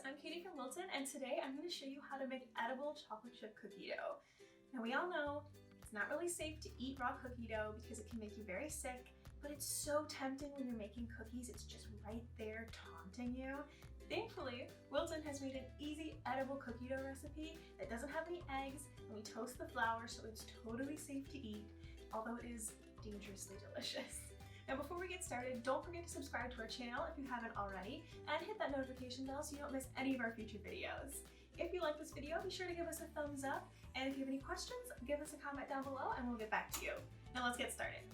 I'm Katie from Wilton, and today I'm going to show you how to make edible chocolate chip cookie dough. Now we all know it's not really safe to eat raw cookie dough because it can make you very sick, but it's so tempting when you're making cookies. It's just right there taunting you. Thankfully, Wilton has made an easy edible cookie dough recipe that doesn't have any eggs, and we toast the flour so it's totally safe to eat, although it is dangerously delicious. Now before we get started, don't forget to subscribe to our channel if you haven't already, and hit that notification bell so you don't miss any of our future videos. If you like this video, be sure to give us a thumbs up, and if you have any questions, give us a comment down below and we'll get back to you. Now let's get started.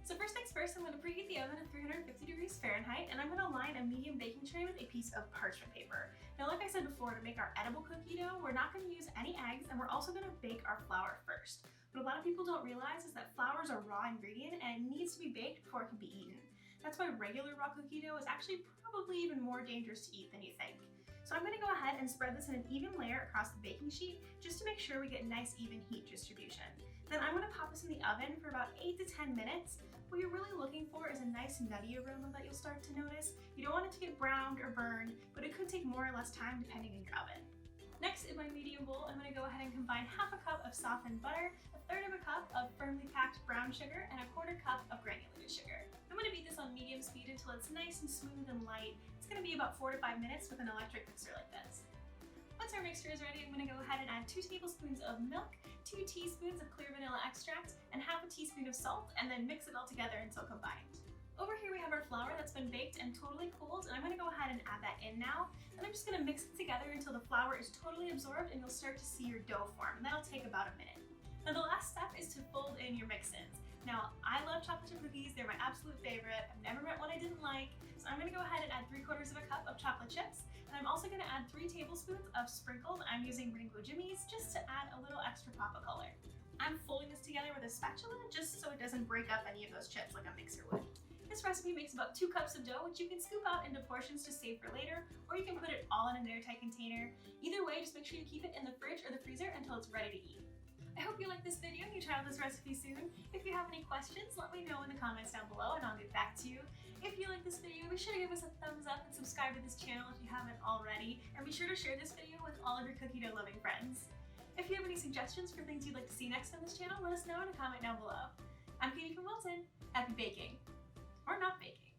So first things first, I'm going to preheat the oven at 350 degrees Fahrenheit, and I'm going to line a medium baking tray with a piece of parchment paper. Now like I said before, to make our edible cookie dough, we're not going to use any eggs, and we're also going to bake our flour first. What a lot of people don't realize is that flour is a raw ingredient and it needs to be baked before it can be eaten. That's why regular raw cookie dough is actually probably even more dangerous to eat than you think. So I'm going to go ahead and spread this in an even layer across the baking sheet just to make sure we get nice even heat distribution. Then I'm going to pop this in the oven for about 8 to 10 minutes. What you're really looking for is a nice nutty aroma that you'll start to notice. You don't want it to get browned or burned, but it could take more or less time depending on your oven. Next, in my medium bowl, I'm going to go ahead and combine half a cup of softened butter, a third of a cup of firmly packed brown sugar, and a quarter cup of granulated sugar. I'm going to beat this on medium speed until it's nice and smooth and light. It's going to be about 4 to 5 minutes with an electric mixer like this. Once our mixture is ready, I'm going to go ahead and add 2 tablespoons of milk, 2 teaspoons of clear vanilla extract, and half a teaspoon of salt, and then mix it all together until combined. Over here we have our flour that's been baked and totally cooled, and I'm going to go ahead and add that in now. And I'm just going to mix it together until the flour is totally absorbed and you'll start to see your dough form, and that'll take about a minute. Now the last step is to fold in your mix-ins. Now I love chocolate chip cookies, they're my absolute favorite. I've never met one I didn't like, so I'm going to go ahead and add 3/4 of a cup of chocolate chips, and I'm also going to add 3 tablespoons of sprinkled. I'm using rainbow jimmies just to add a little extra pop of color. I'm folding this together with a spatula just so it doesn't break up any of those chips like a mixer would. This recipe makes about 2 cups of dough, which you can scoop out into portions to save for later, or you can put it all in an airtight container. Either way, just make sure you keep it in the fridge or the freezer until it's ready to eat. I hope you like this video and you try out this recipe soon. If you have any questions, let me know in the comments down below and I'll get back to you. If you like this video, be sure to give us a thumbs up and subscribe to this channel if you haven't already, and be sure to share this video with all of your cookie dough loving friends. If you have any suggestions for things you'd like to see next on this channel, let us know in a comment down below. I'm Katie from Wilton. Happy baking! Or not baking.